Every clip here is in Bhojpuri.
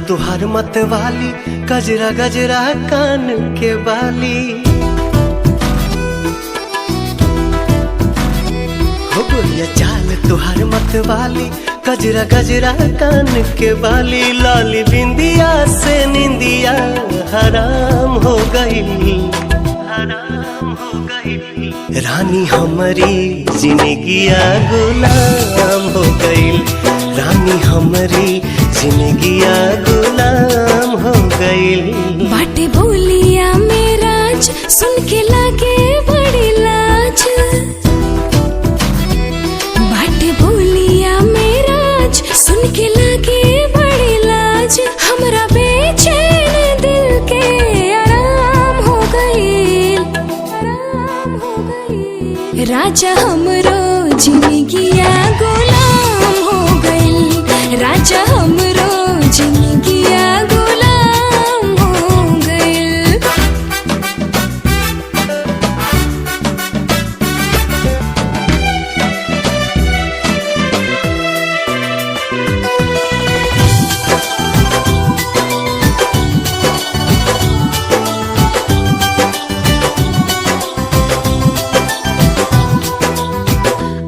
तुहार मत वाली, गजरा गजरा कान के बाली। हो गोरिया चाल तुहार मत वाली, गजरा गजरा कान के बाली। लाली बिंदिया से निंदिया हराम हो गई, हराम हो गई। रानी हमारी जिंदगिया गुलाम हो गई, रानी हमारी जिंदगिया गुलाम हो गई। बाटे बोलिया मेरा सुन के लागे बड़ी लाज, बाटे बोलिया मेरा सुन के लागे बड़ी लाज। हमरा बेचैन दिल के आराम हो गई, आराम हो गई। राजा हमरो जिंदगिया गुलाम हो गई, राजा हमरो जिंदगिया गुलाम हो गई।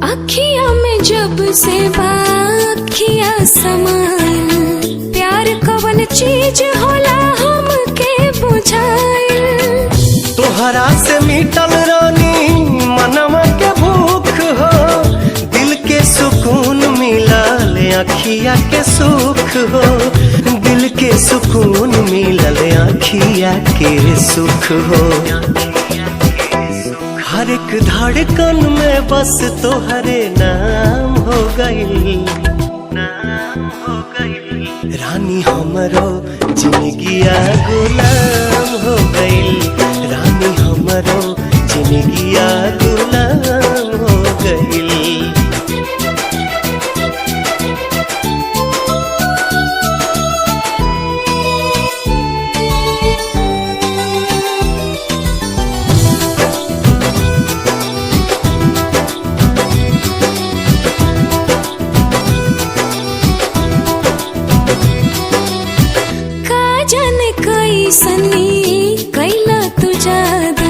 अखियां में जब से बाखियां समाइल, प्यार कवन चीज होला हमके बुझाइल। तोहरा से मिटल रानी मनवा के भूख हो, दिल के सुकून मिलल अखिया के सुख हो, दिल के सुकून मिलल अखिया के सुख हो। हर एक धड़कन में बस तोहरे नाम हो गई, नाम हो गई। रानी हमरो जिंदगिया गुलाम हो गई, रानी हमरो जिंदगिया गुलाम हो गई। सनी कैला तू जादू,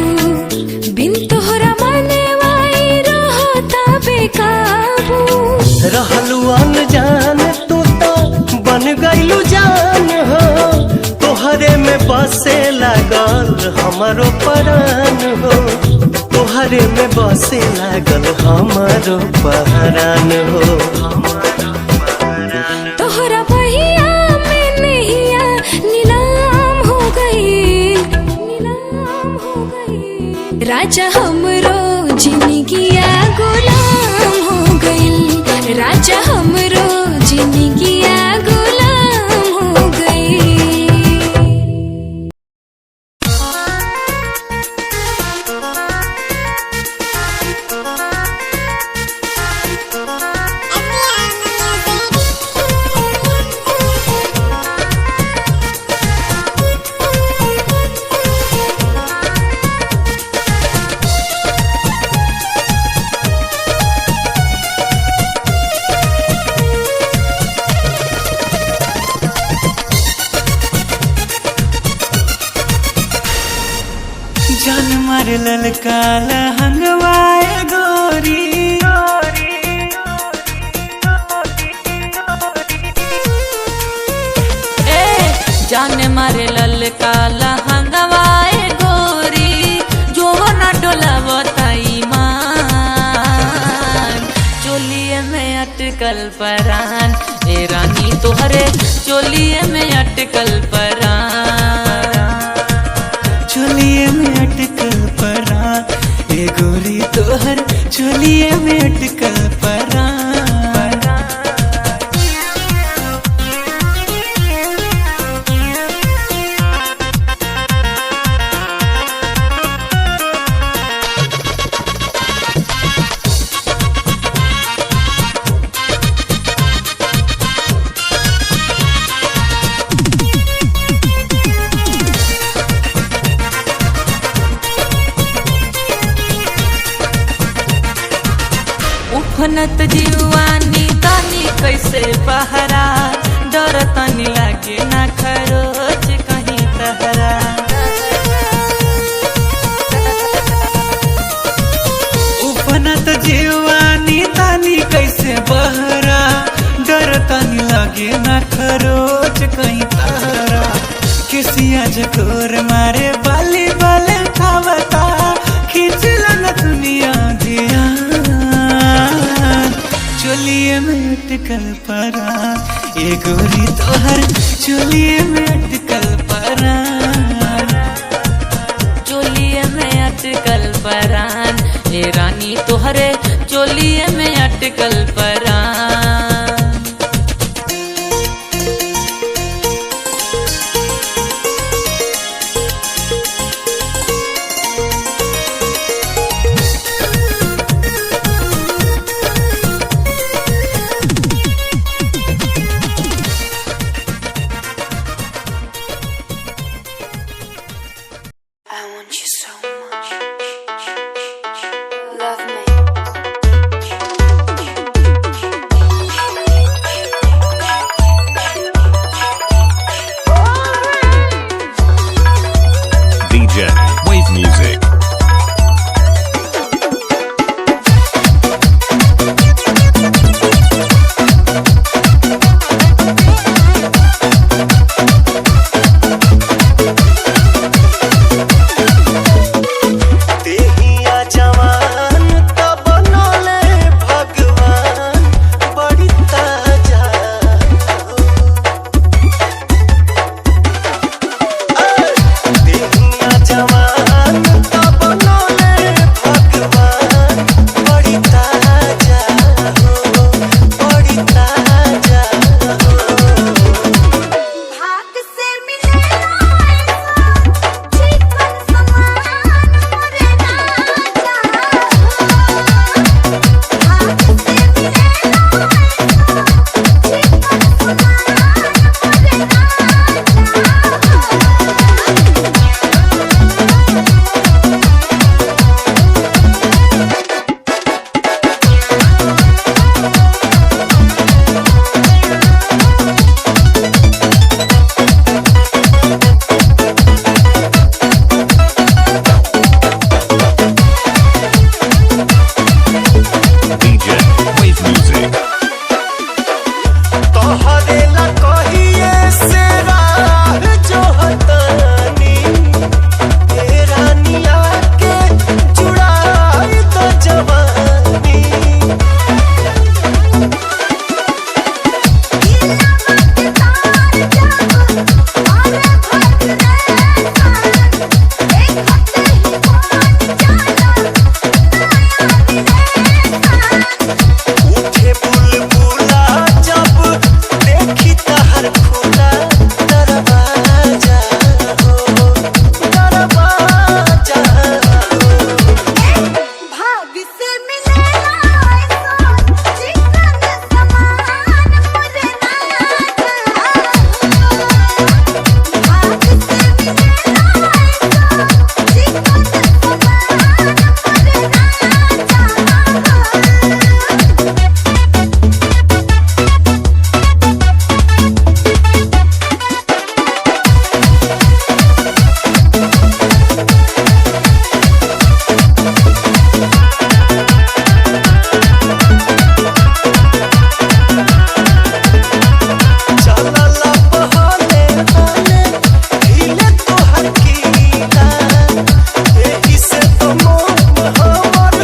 बिन तोहरा माने वाई रहता बेकाबू। रहलू अनजान तू तो बन गईलू जान हो, तोहरे में बसे लागल हमारो परान हो, तोहरे में बसे लागल हमारो परान हो। तोहरा बहिया में नैया नीलाम हो गई, नीलाम हो गई। राजा हमरो जिंदगिया गुलाम हो गई, राजा हमरो जिंदगिया गुलाम हो गई। जान मार ललका लहंगवाए गोरी, जान मारे ललका लहंगवाए गोरी, जो ना डोलावताई मान। चोलिए में अटकल परान ए रानी तोहरे, चोलिए में अटकल परान, चोलिए में अटकल परान ए गोरी तोहर, चोलिए में अटकल परान। उफनत जीवानी तानी कैसे पहरा, डर तनी लागे ना खरा। तहरा डरता नहीं लगे ना खरोच कहीं तहरा किसिया जकोर मारे बाली बाले खावता खींचला न दुनिया दिया चोलिए में अटकल परा ये गोरी तोहर चोलिए में अटकल परा चोलिए में अटकल परान ए रानी तोहरे चोलिए में अटकल परान। I want you so much. Love me. DJ Wave Music. देहिया जवान तब बनले भगवान बड़ी ताजा देहिया जवान तब बनले भगवान बड़ी ताजा बड़ी ताजा भाग से मिले चिकन समान मोरे राजा भाग से मिले चिकन DJ Wave Music. तोहरे ला कहिए से राह जो हतानी ए रानिया के जुड़ाई तो जवानी उठे बुलबुला जब देखी तहर खुला दरवाजा हो दरवाजा हो भाग से मिले चिकन समान मोरे राजा भाग से मिले चिकन समान मोरे राजा चलला बहले बहले हिले तोहर कीला एही से तो मोह हमर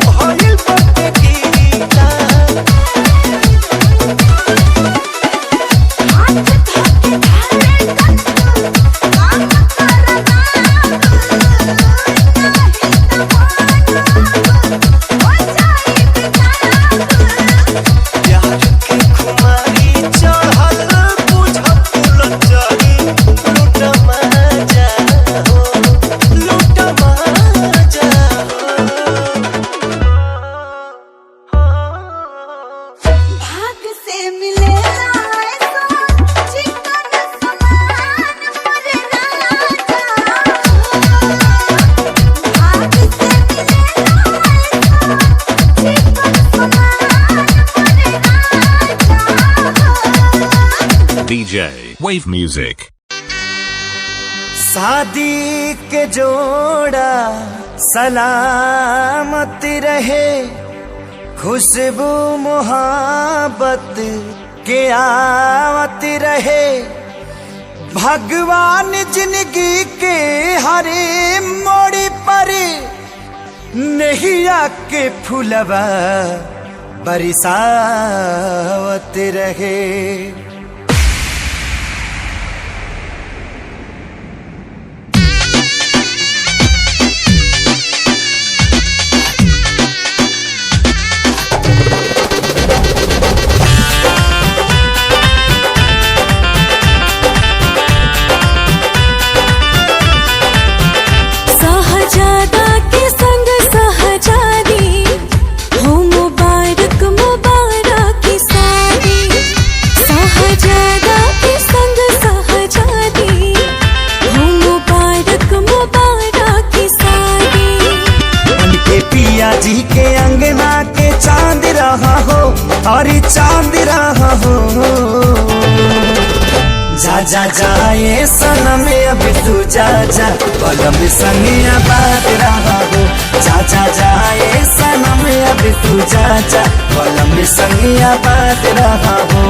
भइल बटे गीला हाथ धोके धारे काम करना हो जाई बेचारा प्यार के खुमारी चढ़ल बुझ फूल चढ़ी लूट मजा हो लूट मजा हो भाग से मिले चिकन समान मोरे राजा भाग से मिले चिकन समान मोरे राजा DJ Wave Music. शादी के जोड़ा सलामत रहे खुशबू मोहब्बत के आवत रहे, भगवान जिंदगी के हरे मोड़ पर नैया के फुलवा बरसावत रहे। जी के अंगना के चांद रहा हो और चांद रहा हो। जा जा जाए सनम अब तू जा जा, कलम संगिया बात रहा हो। जा जा जाए सनम अब तू जा जा, कलम संगिया बात रहा हो।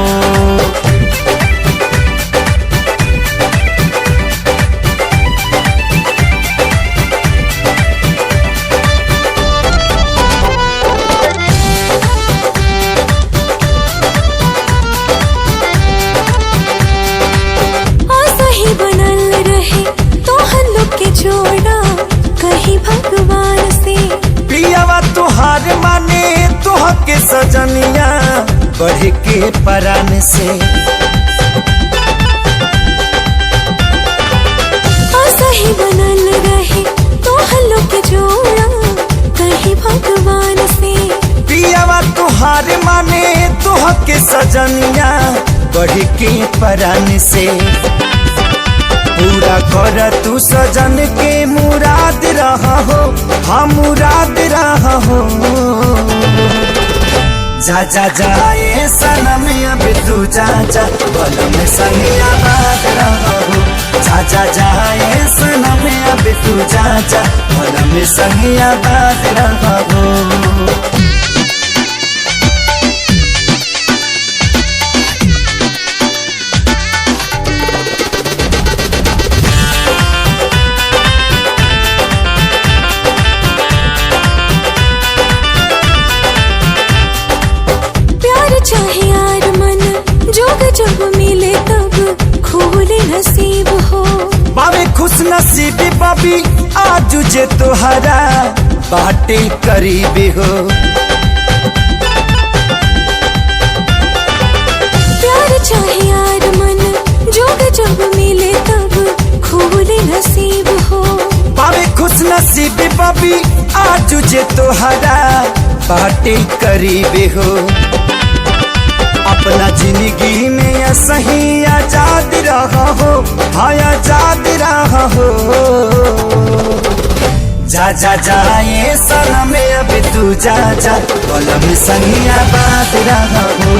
भगवान से पियावा तुहार माने तुह के सजनिया बढ़ के परान से। सही बनल रहे तो हल्लो के जोड़ा कहीं भगवान से। पियावा तुहार माने तुह के सजनिया बढ़ के परान से। पूरा कर तू सजन के मुराद रहा हो, हाँ मुराद रहा हो। जा जा जाए सनम अब तू जा जा, कलम संगिया बात रहा हो। जा जा जाए सनम अब तू जा जा, कलम संगिया बात रहा हो। चाहे यार मन जोग जब मिले तब खोले नसीब हो। बाबे खुश नसीबी बाबी आज जे तोहरा बाटे करीब हो। प्यार चाहे यार मन जोग जब मिले तब खोले नसीब हो। बाबे खुश नसीबी बाबी आज जे तोहरा बाटे करीब हो। अपना जिंदगी में सही आजाद रहा हो, हाँ आजाद रहा हो। जा जा जाए सनम अब तू जा जा, कलम संगिया बात रहा हो।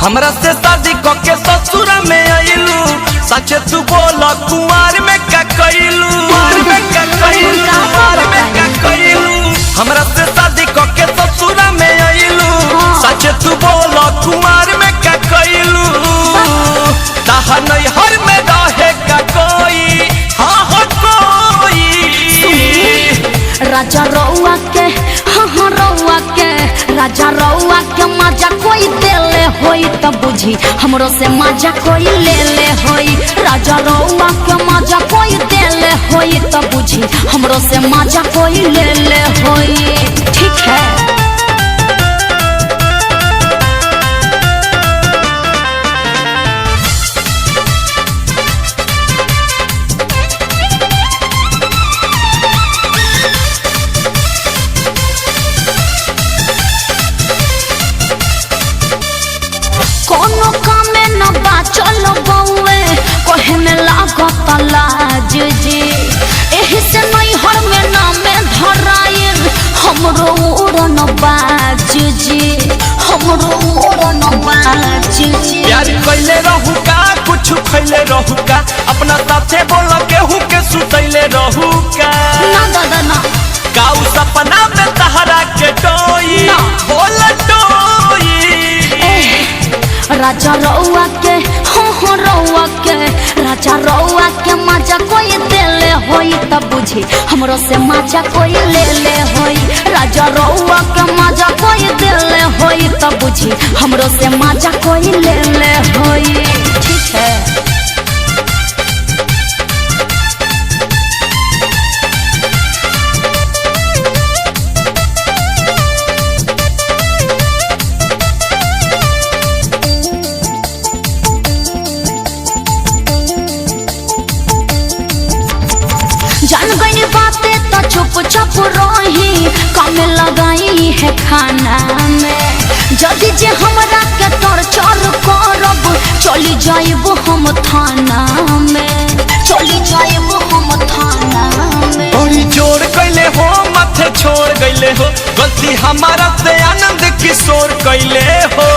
हमरा से शादी के ससुरा में आइलू, सच तू बोल कुंवार में क्या कइलू? हमरा से शादी के ससुरा में आइलू, सच तू बोल कुंवार में क्या कइलू? ताहा नहीं हर में रहे का कोई, हाँ हो कोई। राजा रउआ के, हाँ रउआ के, राजा रउआ के मजा कोई देले होई तब बुझी हमरो से मजा कोई ले ले होई। राजा रउआ के मजा कोई देले होई तब बुझी हमरो से मजा कोई ले ले होई। ठीक है। चल बउए कहे में लागत लाज जी एही से नहीं हर में नामे धराइल हमरो उड़न बाज जी हमरो उड़न बाज जी। प्यार कैले रहू का कुछ खैले रहू का अपना साथे बोल केहू के सुतैले रहू का ना दादा ना काऊ सपना में तहरा के डोई बोल डोई राजा रउआ के हो रउआ के राजा रउआ के मजा कोई देले होई तब बुझी हमरो से मजा कोई ले ले होई राजा रउआ के मजा कोई देले होई तब बुझी हमरो से मजा कोई ले ले होई। ठीक है जान गई बातें तो चुप चाप रही काम लगाई है खाना में जदि जे हमरा के टॉर्चर करब चली जाइब हम थाना में चली जाइब हम थाना में। बड़ी जोर कैले हो माथे छोड़ गईले हो गलती हमारा से आनंद किशोर कैले हो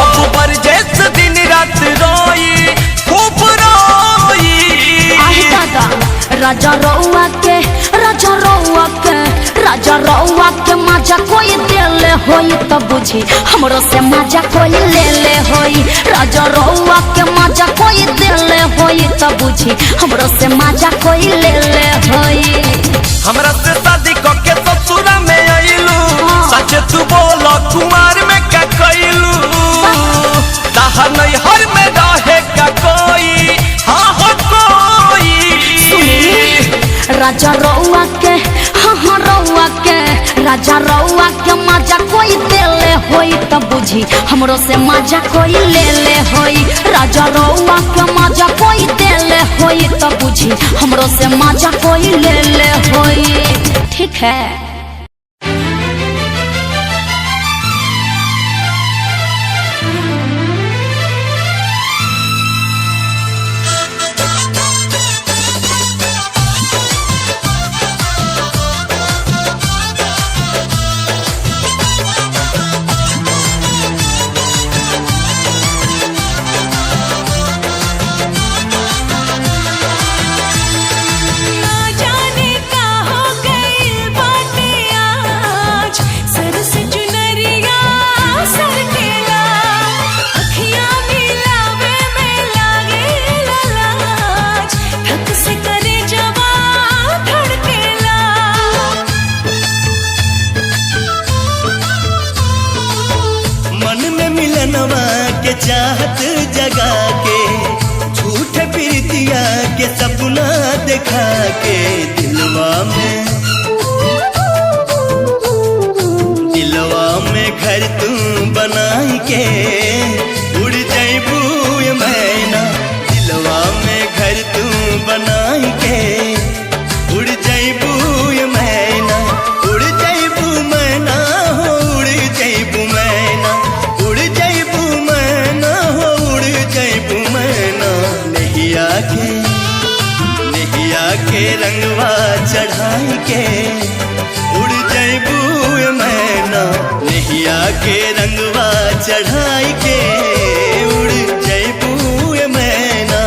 अब बरजेस दिन रात रोई खूब रोई दादा राजा रउआ के मजा कोई देले होई तब बुझी हमरो से मजा कोई ले ले होई राजा रउआ के मजा कोई देले होई तब बुझी हमरो से मजा कोई ले ले होई। हमरा से शादी करके ससुरा में आइलू सच तू बोल कुमार में का कइलू ताहा नहीं हर में रहे का कोई हाँ हो कोई राजा रउआ के रउआ के राजा रउआ के मजा कोई देले होई तब बुझी हमरो से मजा कोई ले ले होई राजा रउआ के मजा कोई देले होई तब बुझी हमरो से मजा कोई ले ले होई। ठीक है चाहत जगा के झूठे प्रीतिया के सपना दिखा के दिलवा में घर तू बनाई के उड़ जाइबू मैना दिलवा में घर तू बनाई के उड़ जाइबू मैना उड़ जाइबू मैना हो उड़ जाइबू मैना उड़ जाइबू मैना हो उड़ जाइबू मैना नैया के रंगवा चढ़ाई के उड़ जाइबू मैना नैया के रंगवा चढ़ाई के उड़ जाइबू मैना।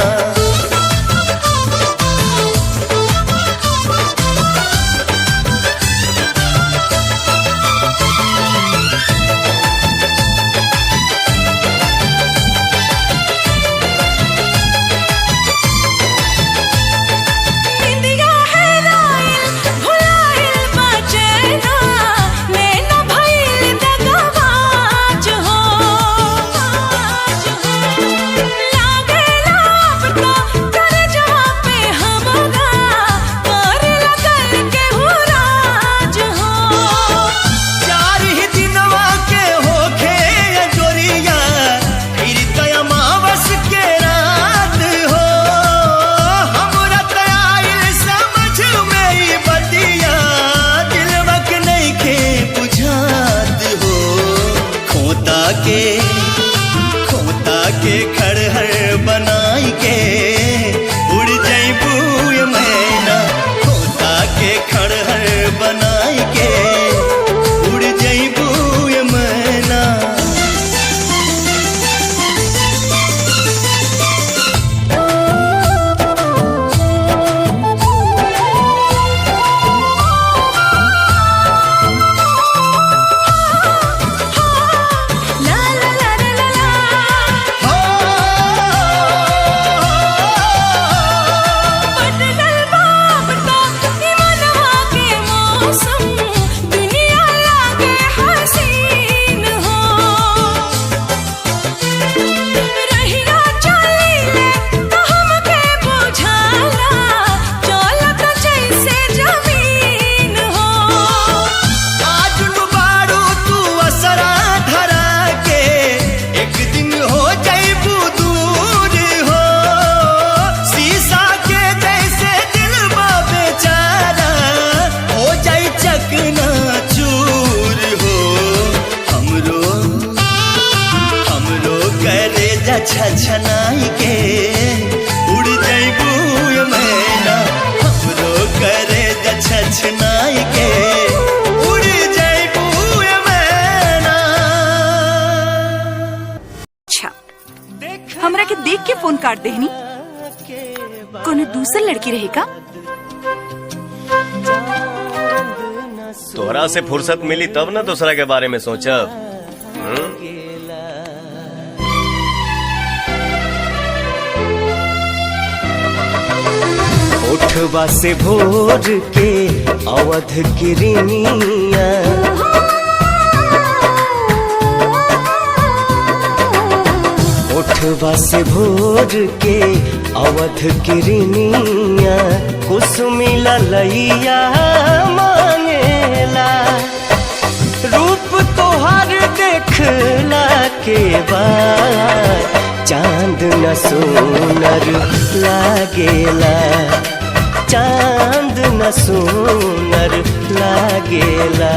छछनाई के उड़ जइबू ये मैना हमरो करे छछनाई के उड़ जइबू ये मैना। अच्छा हमरा के देख के फोन काट देहनी कोनो दूसर लड़की रहेगा। तोहरा से फुर्सत मिली तब ना दूसरा के बारे में सोचब। उठवा से भोर के अवध किरनिया उठवा से भोर के अवध किरनिया कुसुमी ललैया मांगेला रूप तोहर देखला के बाद चांद न सोनर लागेला चांद न सोनर लागेला।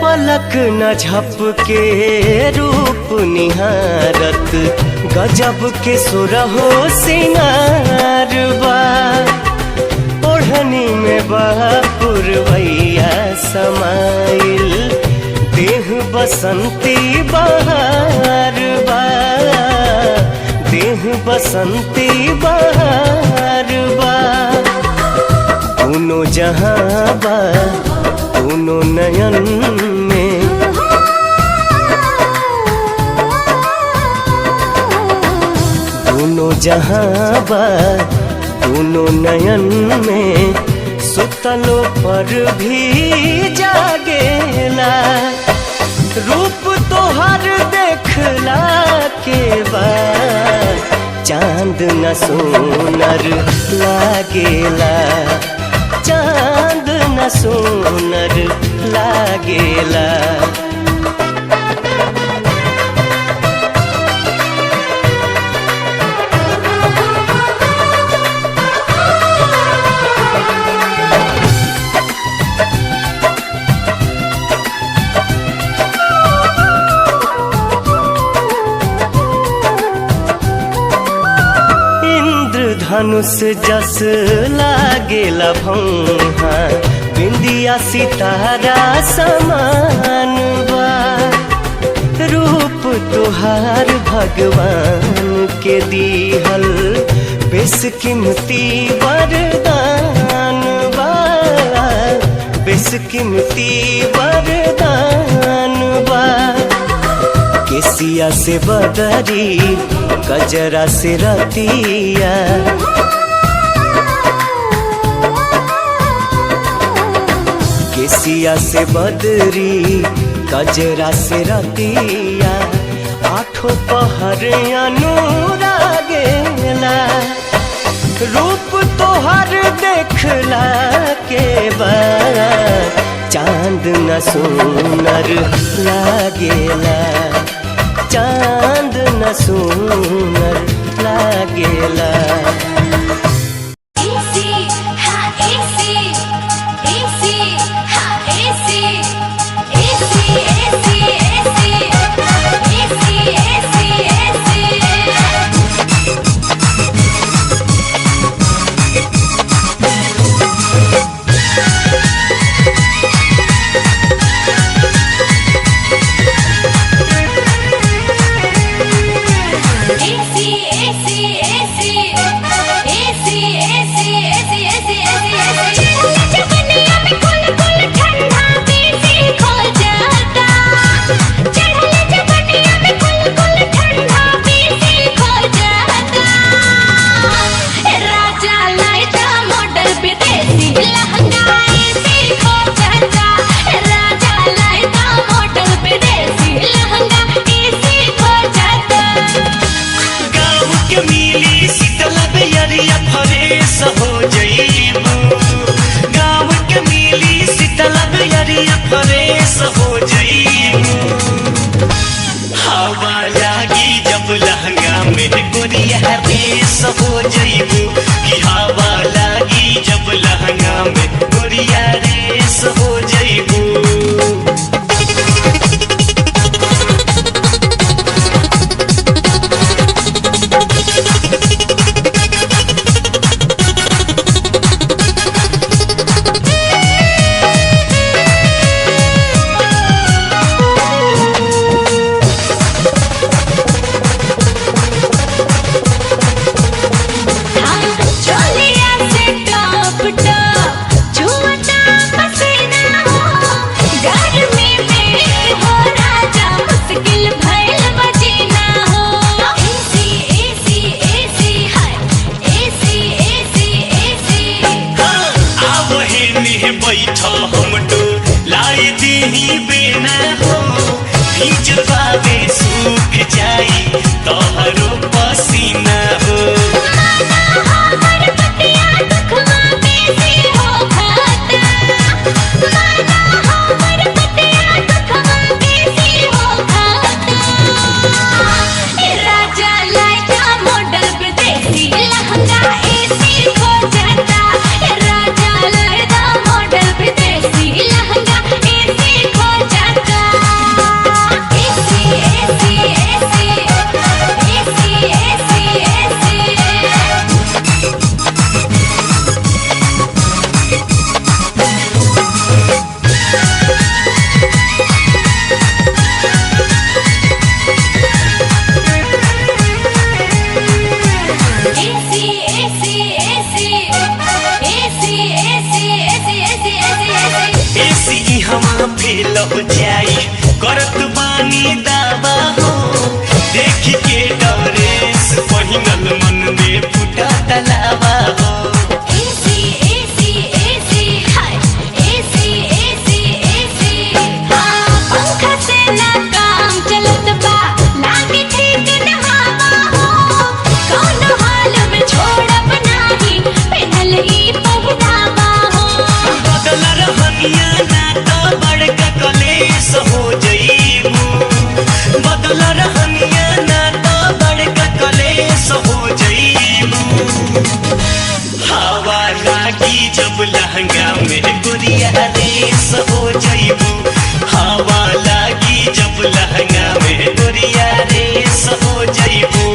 पलक न झपके रूप निहारत गजब के सुरहो सिंगार बा ओढ़नी में पुरवैया समाइल देह बसंती बहार बा देह बसंती बहार बा दोनों जहां बा दोनों नयन में दोनों जहां बा दोनों नयन में सुतलो पर भी जागेला रूप तोहर देखला के बाद चांद न सोनर लागेला चांद न सोनर लागेला। धनुष जस लागेला भौहा बिंदिया सितारा समान बा रूप तुहार भगवान के दीहल बेशकीमती वरदान बा बेशकीमती वरदान बा। केसिया से बदरी गजरा से रतिया केसिया से बदरी गजरा से रतिया आठों पहर अनुरागेला रूप तोहर देखला के बाद चांद न सोनर लागेला चांद न सोनर लागेला। AC देही बेना हो भीज पावे सूख जाई तोहरो पसीना हो फेल हो जाई करत बानी दावा हो देख के डरेस पहिनल मन में फुटा तलावा हो पंखा से ना काम चलत बा लागे ठीक न हवा हो कौन हाल में छोड़ब नाही पहनल ई पहनावा हो बदल रहनिया ना तो बड़का कलेस हो जईबू बदल रहनिया ना तो बड़का कलेस हो जईबू हवा लागी जब लहंगा में गुरिया रेस हो जईबू हवा लागी जब लहंगा में गुरिया रेस हो जईबू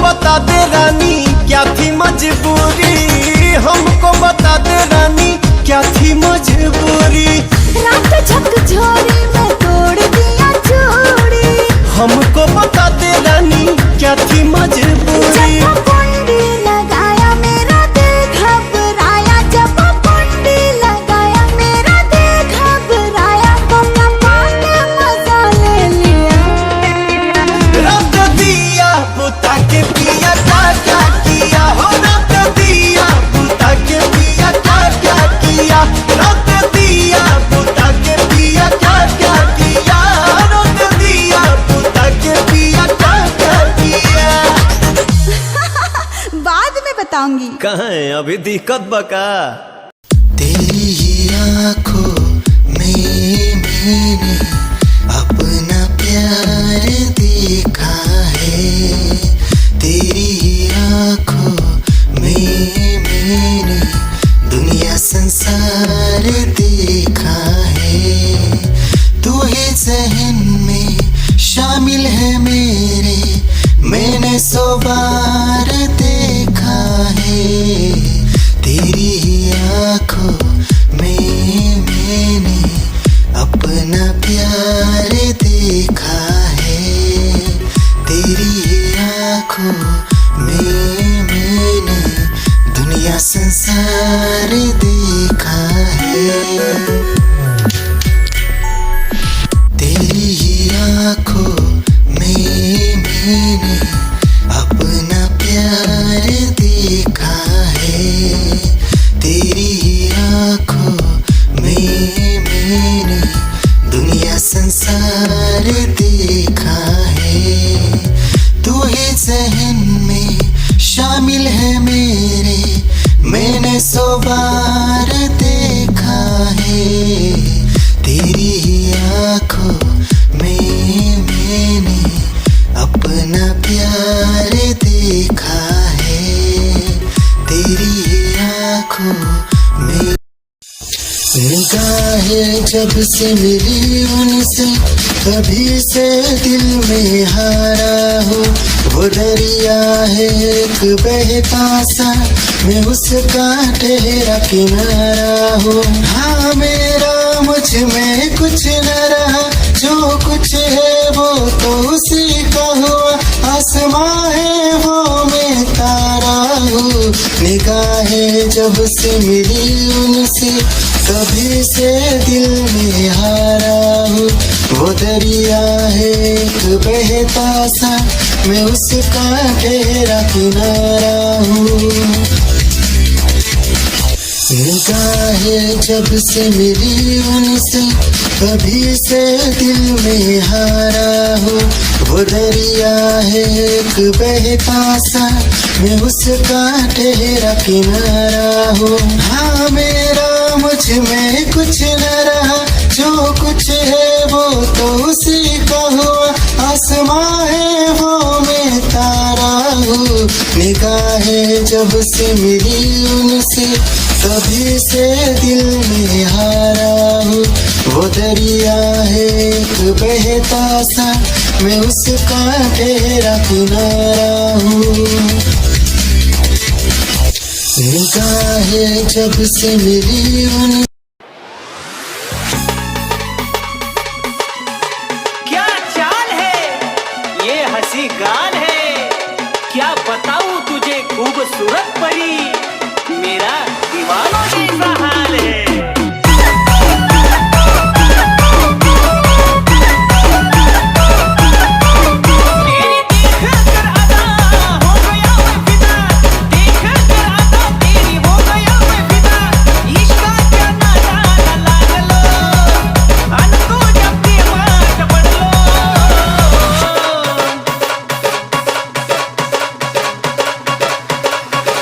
बता दे रानी क्या थी मजबूरी, हमको बता दे रानी क्या थी मजबूरी। रात झकझोरी में तोड़ दिया चूड़ी, हमको बता दे रानी क्या थी मजबूरी। जब कुंडी लगाया मेरा दिल घबराया, जब कुंडी लगाया मेरा दिल घबराया, तो पापा ने मजा ले लिया। रात दिया बुता के पिया क्या क्या किया हो, रात दिया बुता के पिया क्या क्या किया, रात दिया बुता के पिया क्या क्या किया, रात दिया बुता के पिया क्या क्या किया। बाद में बताऊंगी। कहाँ है अभी दिक्कत बका। तेरी ही आँखों में मैंने अपना प्यार देखा है, तेरी ही आँखों में मैंने दुनिया संसार देखा है। तू ही जहन में शामिल है मेरे, मैंने 100 बार देखा है। तेरी ही आँखों में मैंने अपना प्यार देखा है, तेरी ही आँखों में मैंने दुनिया संसार देखा है। तेरी ही आँखों में मैंने अपना प्यार देखा है, तेरी ही आँखों में मैंने दुनिया संसार देखा है। तू ही जहन में शामिल है मेरे, मैंने 100 बार देखा है। तेरी ही आँखों में मैंने अपना प्यार देखा है, तेरी ही आँखों में। निगाहें जब से मिली उनसे, कभी से दिल में हारा हो। वो दरिया है एक बहता सा, मैं उसका ठहरा किनारा हो। हाँ मेरा मुझ में कुछ न रहा, जो कुछ है वो तो उसी का हुआ। आसमां है वो मैं तारा हूँ। निगाहें जब से मिली उनसे, कभी से दिल में हारा हूँ। वो दरिया है एक बहता सा, मैं उसका ठहरा किनारा हूँ। निगाहें जब से मिली उनसे, कभी से दिल में हारा हूँ। वो दरिया है एक बहता सा, मैं उसका ठहरा किनारा हूँ। हाँ मेरा मुझ में कुछ न रहा, जो कुछ है वो तो उसी का हुआ। आसमां है वो मैं तारा हूँ। निगाहें जब से मिली उनसे, कभी से दिल में हारा हूँ। वो दरिया है एक बहता सा, मैं उसका ठहरा किनारा हूँ। निगाहें जब से मिली उन क्या चाल है ये हंसी गाल है, क्या बताऊं तुझे खूबसूरत परी, मेरा दीवानों जैसा हाल है।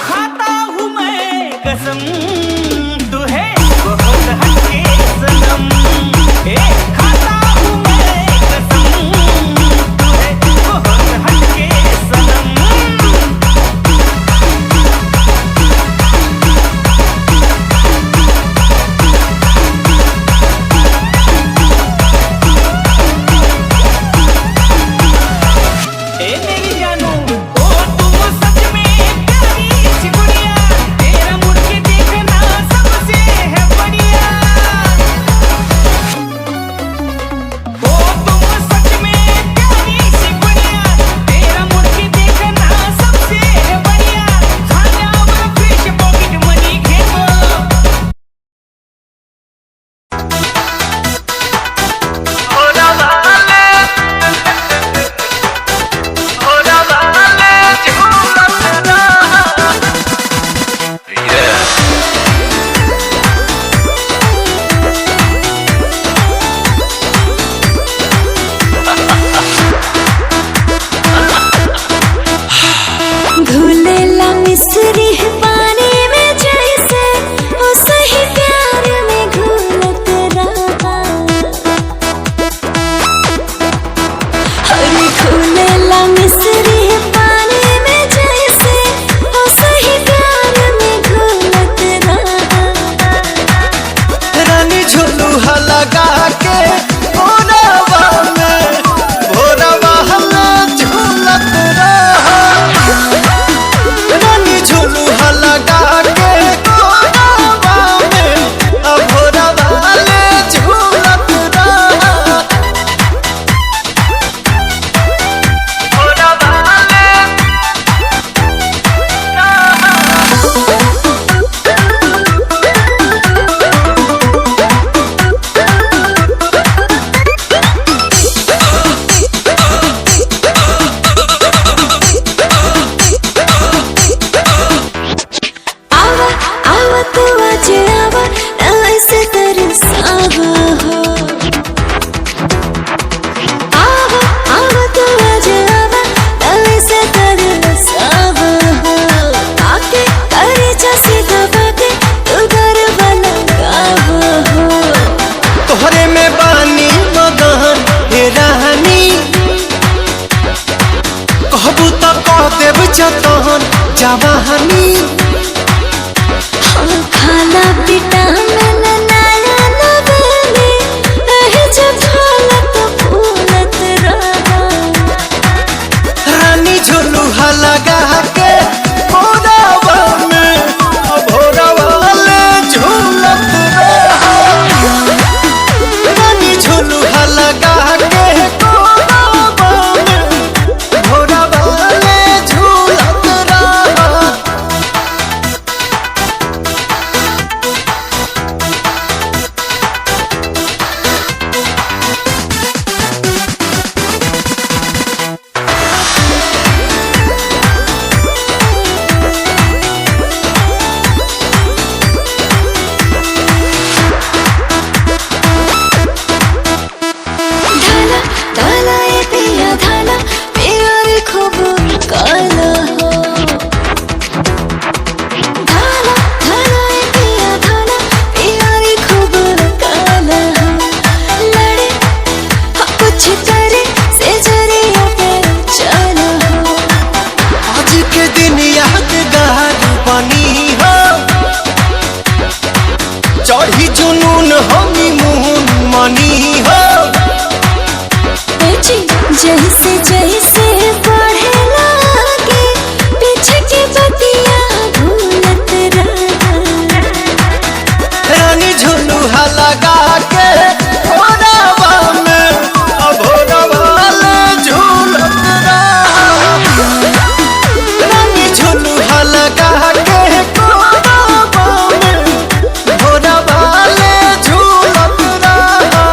खाता जैसे जैसे बढ़े लागे पीछे की बतिया भूलत रहा। रानी झुलुहा लगा के भोरवा में भोरवा झूलत रहा। रानी झुलुहा लगा के भोरवा में भोरवा झूलत रहा।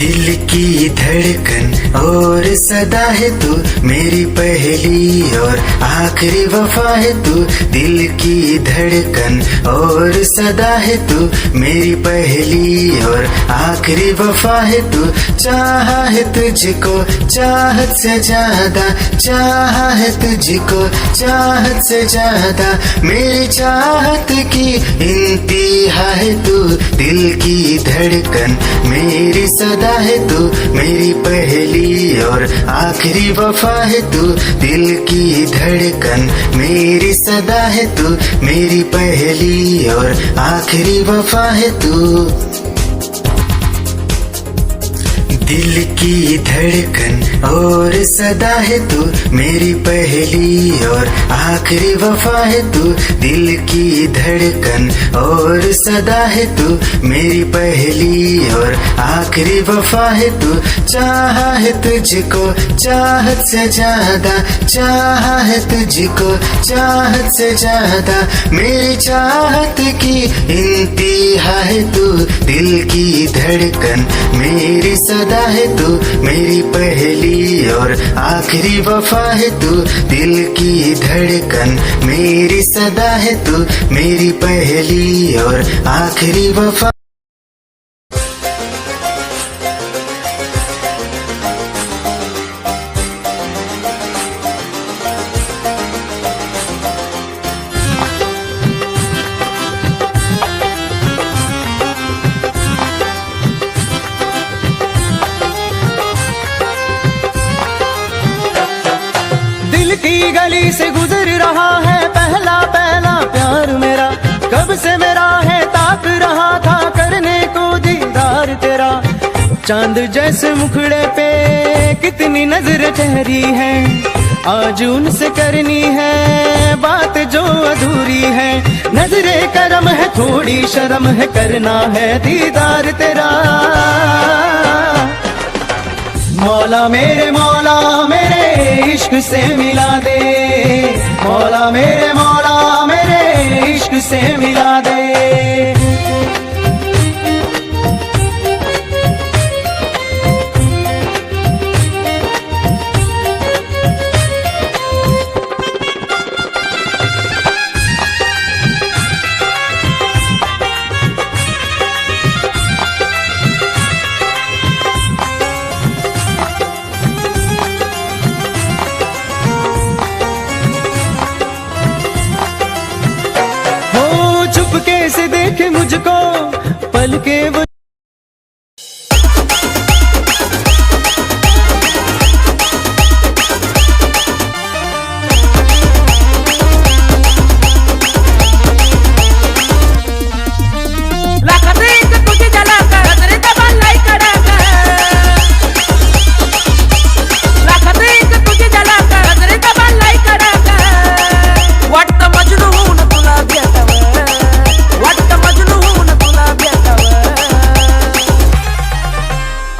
दिल की धड़कन और सदा है तू मेरी पहली और आखिरी वफा है तू। दिल की धड़कन और सदा है तू मेरी पहली और आखिरी वफा है तू। चाहा है तुझको चाहत से ज्यादा, चाहा है तुझको चाहत से ज्यादा। मेरी चाहत की इंतहा है तू। दिल की धड़कन मेरी सदा है तू मेरी पहली और आखिरी वफा है तू। दिल की धड़कन मेरी सदा है तू मेरी पहली और आखिरी वफा है तू। दिल की धड़कन और सदा है तू मेरी पहली और आखिरी वफा है तू। दिल की धड़कन और सदा है तू मेरी पहली और आखिरी वफा है तू। चाहा है तुझको चाहत से ज्यादा, चाहा है तुझको चाहत से ज्यादा। मेरी चाहत की इंतहा है तू। दिल की धड़कन मेरी सदा है तू मेरी पहली और आखिरी वफा है तू। दिल की धड़कन मेरी सदा है तू मेरी पहली और आखिरी वफा। गली से गुजर रहा है पहला पहला प्यार मेरा। कब से मेरा है ताक रहा था करने को दीदार तेरा। चांद जैसे मुखड़े पे कितनी नजर ठहरी है। आज उनसे करनी है बात जो अधूरी है। नजरे करम है थोड़ी शर्म है करना है दीदार तेरा। मौला मेरे इश्क से मिला दे। मौला मेरे इश्क से मिला दे। कैसे देखे मुझको पल के वो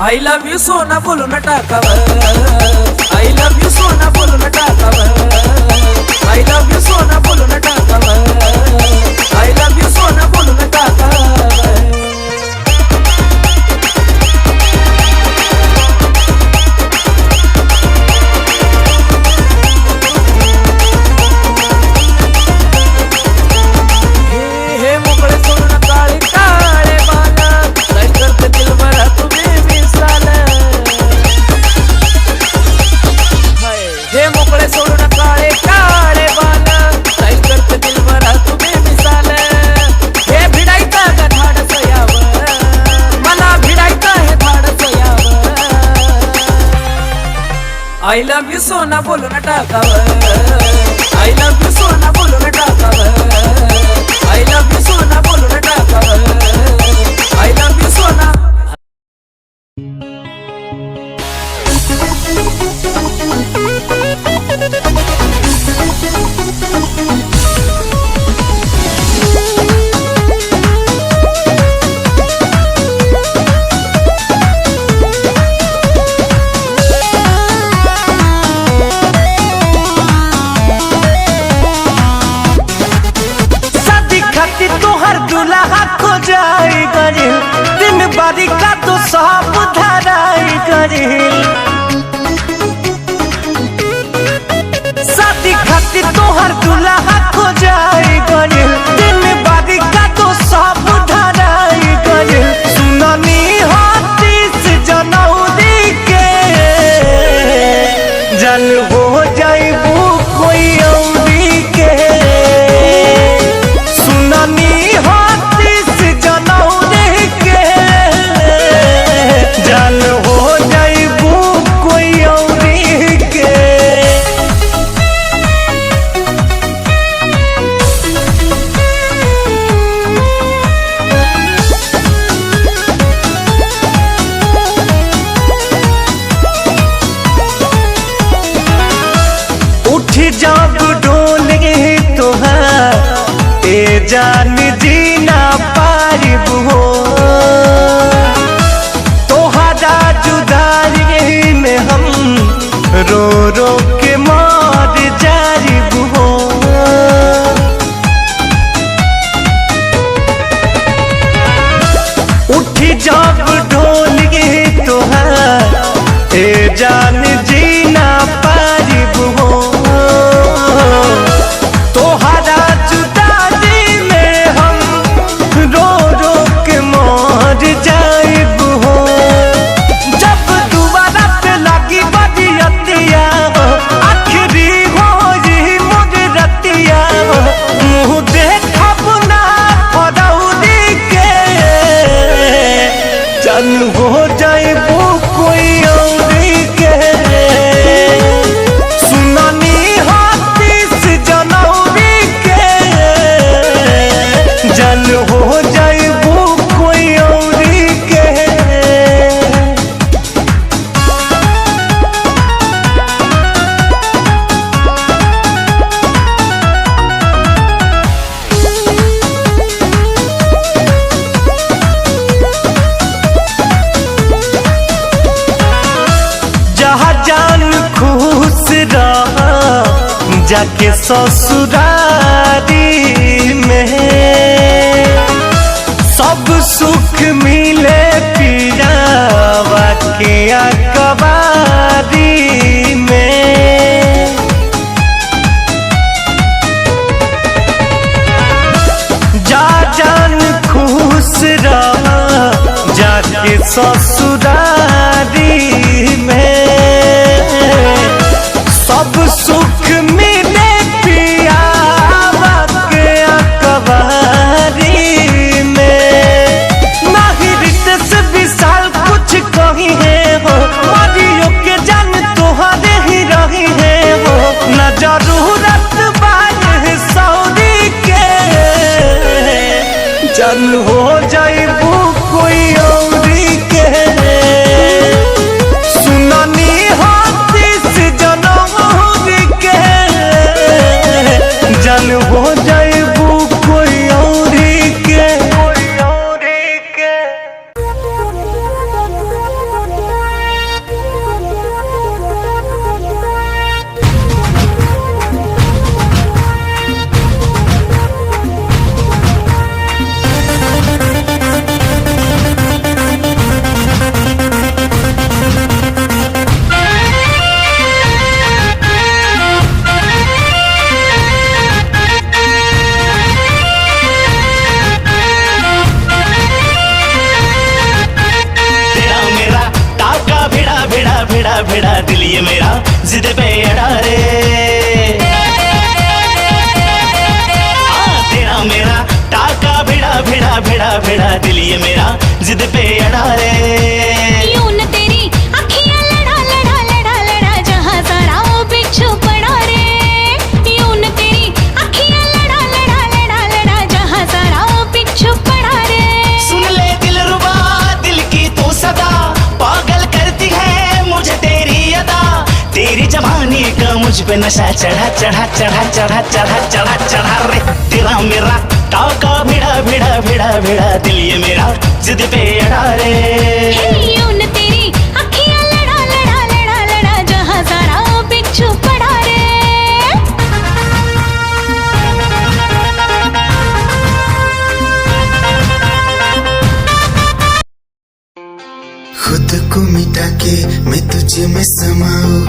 I love you सोना बोलो न टाकावर। I love you सोना बोलो न टाकावर। I love you सोना बोलो न टाकावर। I love you सोना बोलो न टाकावर। हे मोकळे सोना काळे काळे बाला काय करते दिल भरा तुम्ही मिसाल। हे मोकळे सोना काळे काळे बाला काय करते दिल भरा तुम्ही मिसाल। हे भिडायचा का धाडस यावं मला भिडायचा हे धाडस यावं। I love you सोना बोलो न टाकावर। I love you सोना बोलो न टाकावर। I love you सोना बोलो न टाकावर। I love you सोना। खो जाई गरिल दिन बारी का तो सब धराई गरिल शादी खातिर तोहर दुल्हा खो जाई गरिल दिन बारी का तो सब धराई गरिल सुननी हाथीस जनौरी के जन हो जाइबू कोई औरी के सुननी हाथीस जनौरी के जन हो जाइबू कोई औरी के उठ जब डोले तोहार ए जान जीना पारिब हो तोहरा जुदारी में हम रो रो के मार जारिब हो उठ जब डोले तोहार ए जान जीना पारिब हो तोहरा जुदाई में हम रो रो के मर जाइब हो जब दोबारा पे लगी बदियतिया आखिरी हो जी मोर रतिया मुँह देखब ना फरौरी के जन हो जाइबू कोई औरी के सुननी हाथीस जनौरी के जन हो जाइबू कोई औरी के जहाँ जान खुश रहा जाके ससुरारी में सब सुख मिले पियावा के अकबारी में जा जान खुश रहा जाके ससुरारी में सब सुख मिले पियावा के अकबारी में नहीं रितेश विशाल कुछ कही है हो मरियो के जान तोहरे ही रही है हो न जरूरत बाय सौरी के जन हो जाइबू कोई औरी के सुननी हाथीस जनौरी के जन हो जाइबू कोई औरी के भिड़ा दिल ये मेरा जिद पे अड़ा रे तेरा मेरा टाका भिड़ा दिल ये मेरा जिद पे अड़ा रे यूं न तेरी अखियां लड़ा जहां सारा वो बिच्छू पड़ा रे यूं न तेरी अखियां लड़ा जहां सारा वो बिच्छू पड़ा रे सुन ले दिलरुबा दिल की तू सदा पागल करती है मुझे तेरी अदा तेरी जवानी का मुझ पे नशा चढ़ा रे तेरा मेरा टाका भिड़ा दिल ये मेरा जिद पे अड़ा रे यूं न तेरी अखियां लड़ा जहां सारा वो बिच्छू पड़ा रे मिटा के मैं तुझे में समाऊं,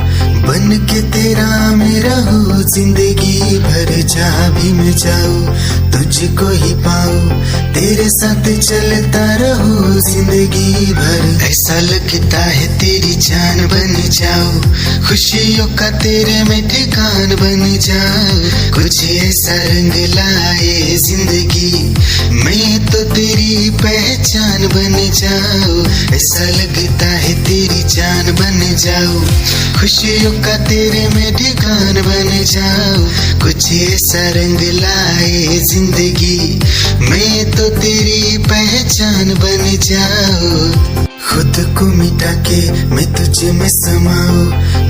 बन के तेरा मैं रहूं, जिंदगी भर जहाँ भी मैं जाऊं तुझको ही पाऊं, तेरे साथ चलता रहूं जिंदगी भर। ऐसा लगता है तेरी जान बन जाऊं, खुशियों का तेरे में ठिकान बन जाऊं, कुछ ऐसा रंग लाए जिंदगी मैं तो तेरी पहचान बन जाऊं। ऐसा लगता है तेरी जान बन जाऊं, खुशियों का तेरे में ठिकान बन जाऊं, कुछ ऐसा रंग लाए जिंदगी मैं तो तेरी पहचान बन जाऊं। खुद को मिटा के मैं तुझे में समाऊं,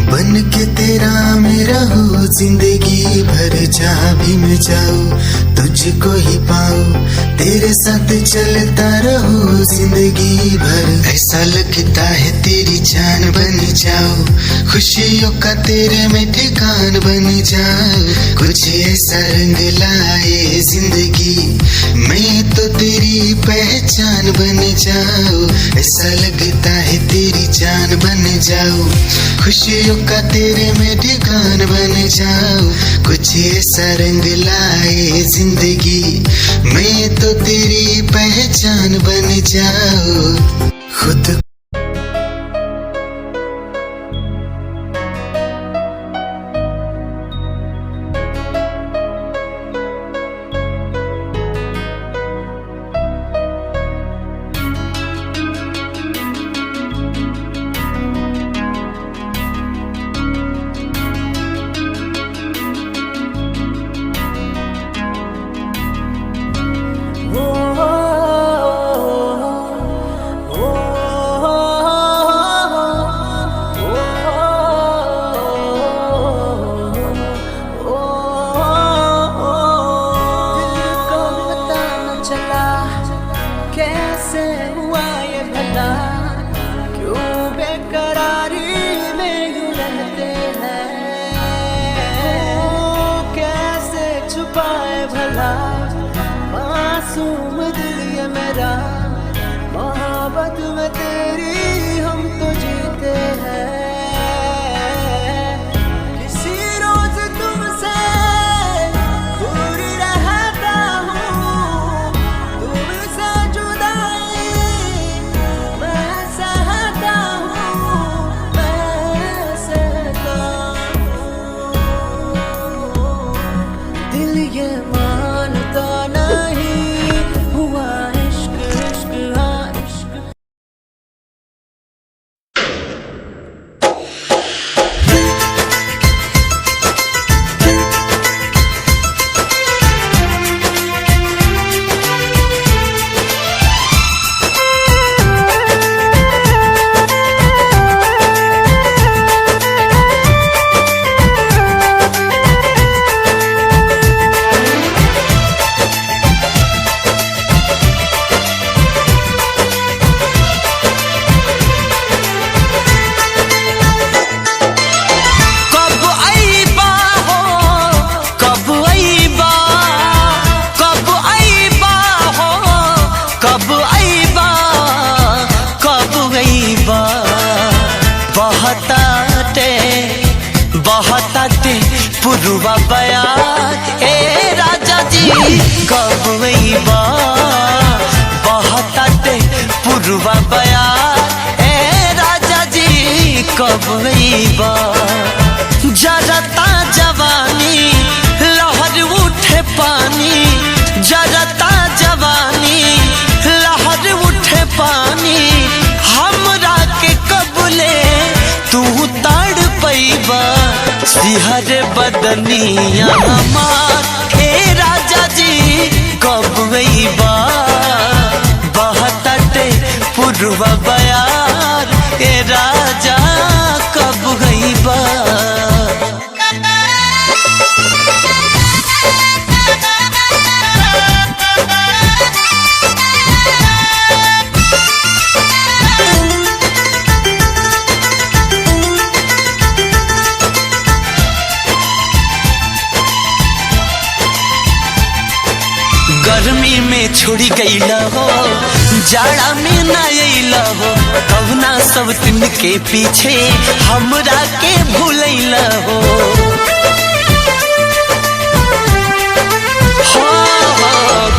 बन के तेरा मैं रहूं, जिंदगी भर जहाँ भी मैं जाऊं तुझको ही पाऊं, तेरे साथ चलता रहूं जिंदगी भर। ऐसा लगता है तेरी जान बन जाऊं, खुशियों का तेरे में ठिकान बन जाऊं, कुछ ऐसा रंग लाए जिंदगी मैं तो तेरी पहचान बन जाऊं। ऐसा लगता है तेरी जान बन जाऊं, खुशियों का तेरे में ठिकान बन जाऊं, कुछ ऐसा रंग लाए जिंदगी मैं तो तेरी पहचान बन जाऊं। खुद पुरुवा बया ए राजा जी कब बा बहताते पुरुवा बया ए राजा जी कब बा जरता जवानी लहर उठे पानी, जरता जवानी लहर उठे पानी, हमरा के कबले तू ताड़ पैबा सिहर बदनिया हमार हे राजा जी कब बा बहताते पुरवा बयार ए राजा कब बा। गर्मी में छोड़ी गईला हो, जाड़ा में न अइला हो, कवना सब दिन के पीछे हमरा के भूलैला हो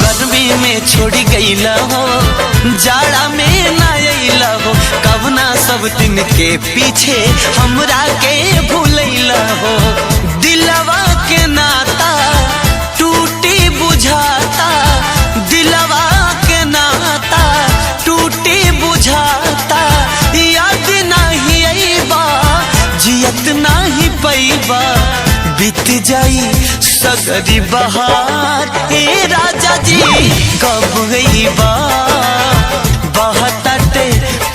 गर्मी में छोड़ी गईला हो जाड़ा में ना अइला हो कवना सब दिन के पीछे हमरा के भूलैला हो दिलवा के नाता टूटी बुझाता दिलवा के नाता टूटी बुझाता याद नहीं आईबा जियत नहीं पैबा बीत जाई सगरी बहार ए राजा जी कब गईबा बहताटे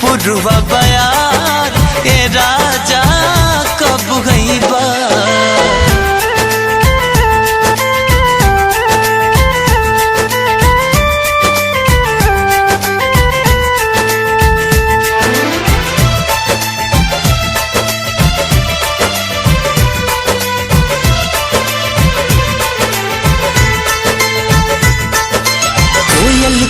पुरवा बयार ए राजा कब गईबा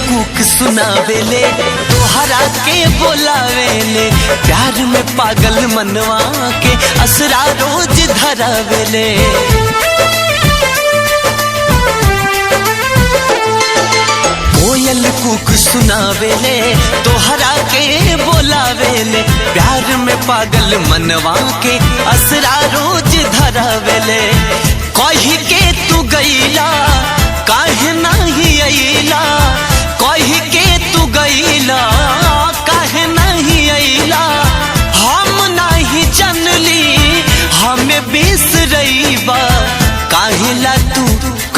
कूक सुनावेले तोहरा के बोलावेले प्यार में पागल मनवा के असरा रोज धरावेले कोयल कूक सुनावेले तोहरा के बोलावेले प्यार में पागल मनवा के असरा रोज धरावेले कही के तू गईला काहे नहीं अइला कही के तू गईला काहे नहीं अइला हम नहीं जानली हमें बिसरईबा काहे ला तू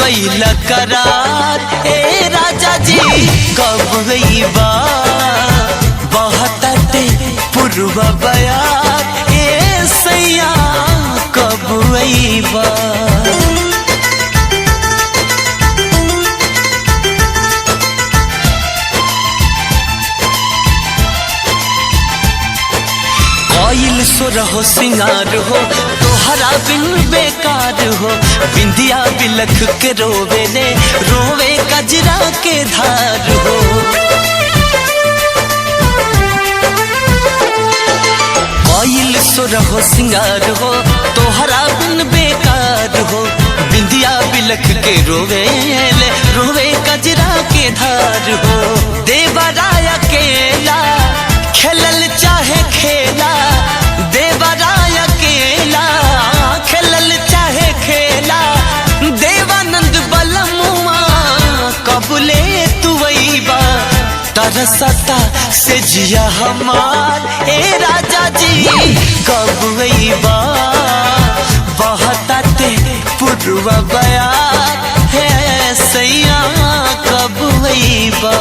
कैला करार ए राजा जी कब गईबा बहताटे पुरवा बयार ए सैया कब अइबा कोयल सुर हो सिंगार हो तोहरा बिन बेकार हो बिंदिया बिलख के रोवेले रोवे कजरा के धार हो कोयल सुर हो सिंगार हो तोहरा बिन बेकार हो बिंदिया बिलख के रोवेले रोवे कजरा के धार हो देवराय अकेला खेलल चाहे खेला देवराय अकेला खेलल चाहे खेला देवानंद बलमुआ कबले तू अइबा तरसता से जिया हमार ए राजा जी कब अइबा बहताटे पुरवा बयार है सैया कब अइबा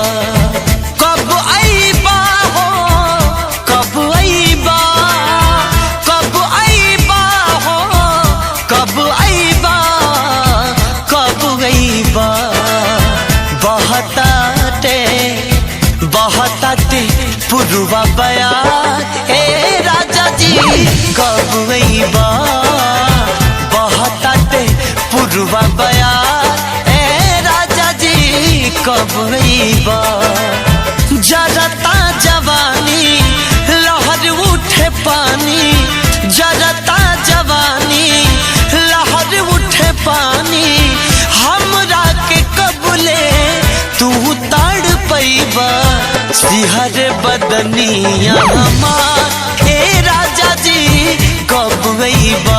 कब अइबा कब अइबा कब अइबा हो कब अइबा कब अइबा बहताटे पुरवा बयार हे राजा जी कब अइबा बहताटे पुरवा बयार हे राजा जी कब अइबा जरता जवानी लहर उठे पानी जरता जवानी लहर उठे पानी हमरा के कबले तू ताड़ पैबा सिहर बदनिया हमार हे राजा जी कब अइबा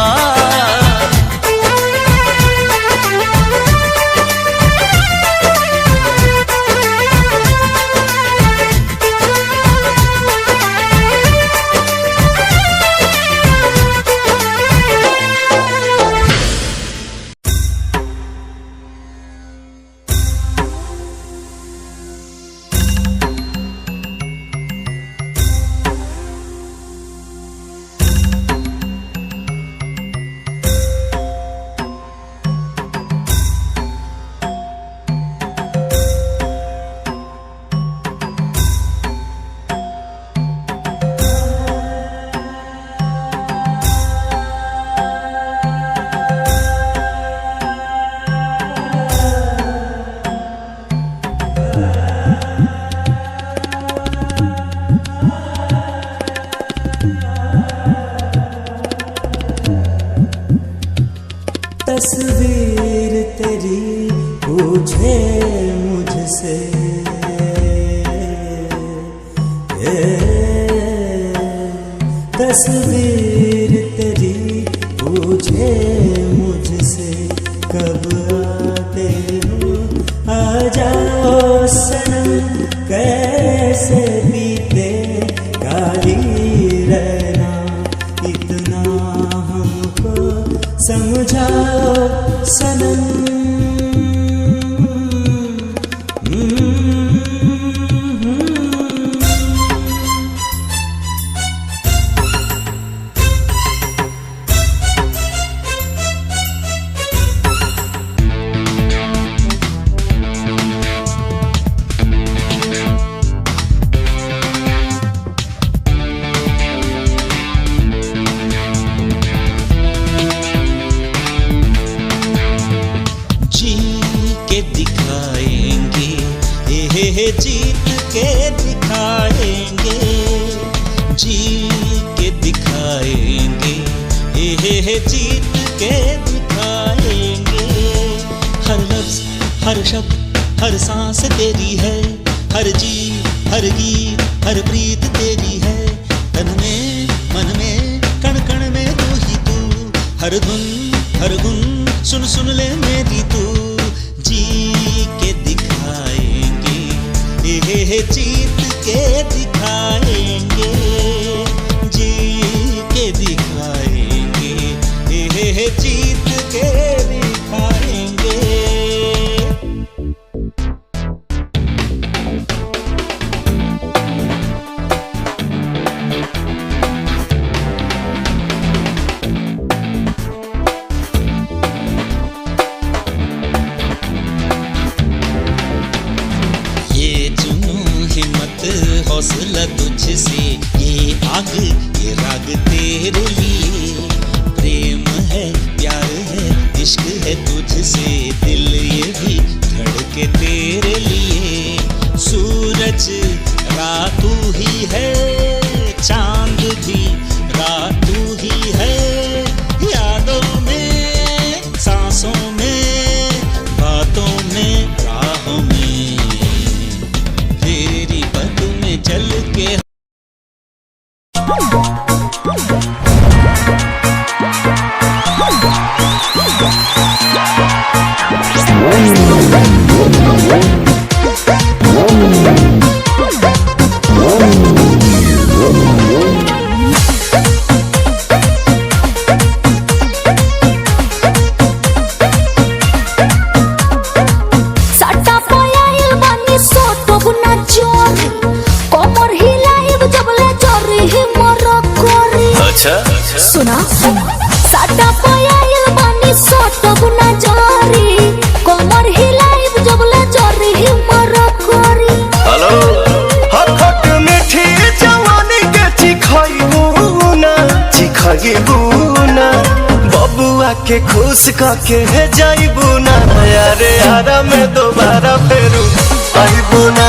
तस्वीर तेरी पूछे मुझसे कब आते हो, आ जाओ सनम कैसे बीते काली रहना, इतना हमको समझाओ सनम। जीत के दिखाएंगे, जी के दिखाएंगे, जीत के दिखाएंगे। हर लफ्ज हर शब्द हर सांस तेरी है, हर जी हर गीत हर प्रीत तेरी है। तन में मन में कण कण में तू ही तू, हर धुन हर गुन सुन सुन ले मेरी तू। जी के दिखाएंगे, जीत के दिखाएंगे, जी के दिखाएंगे, जीत के दिखाएंगे। हौसला तुझसे, ये आग ये राग तेरे लिए। प्रेम है प्यार है इश्क है तुझसे, दिल ये भी धड़के तेरे लिए। सूरज रात तू ही है, चांद भी रात तू ही है। यादों में सांसों में बातों में राहों में, तेरी पद में चल के। सुना साटा पयाइल बानी सोटो गुना जारी, कमर हिलाइब जबले जरी मर करी। हेलो हखट मीठी जवानी के चिखाइबू ना, बबुआ के खुश करके जाइबू ना। यारे यारा में दोबारा फेरू आइबू ना,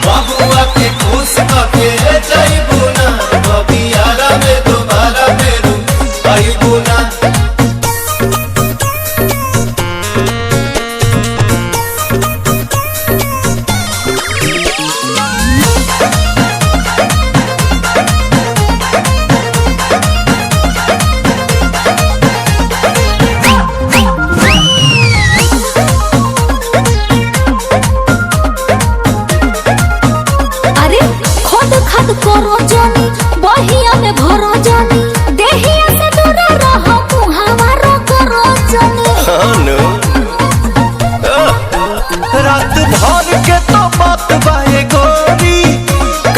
बबुआ के खुश करके जाइबू ना। बबी यारा में दोबारा फेरू आइबू ना। करो जानी बहिया में भरो जानी, देहिया से दूर रहो मुहावरो करो जानी। रात भर के तो बात बाए गोरी,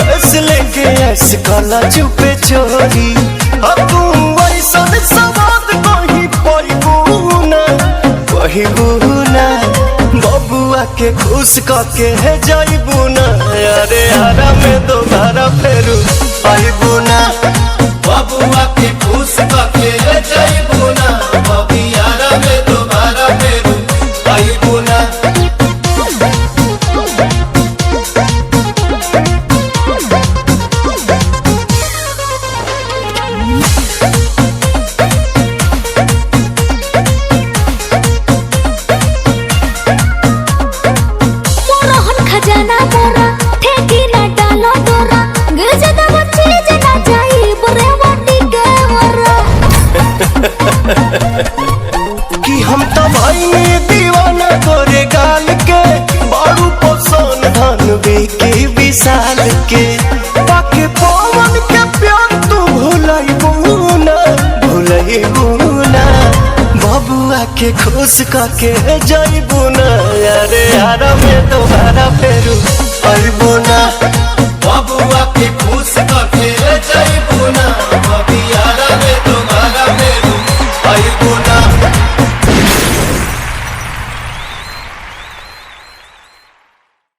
कस लेके ऐस काला चुपे चोरी। अब तू ऐसा सवाद कहीं पहिबू ना, बबुआ के खुश करके जाइबू ना। अरे यारा में दोबारा फेरू आइबू ना, बबुआ के खुश करके जाइबू ना। बबी यारा में दोबारा फेरू आइबू ना। खजाना मोरा ठेकी न डालो दो, के खुश काके जाइबू ना, अरे यारा में दोबारा फेरू आइबू ना।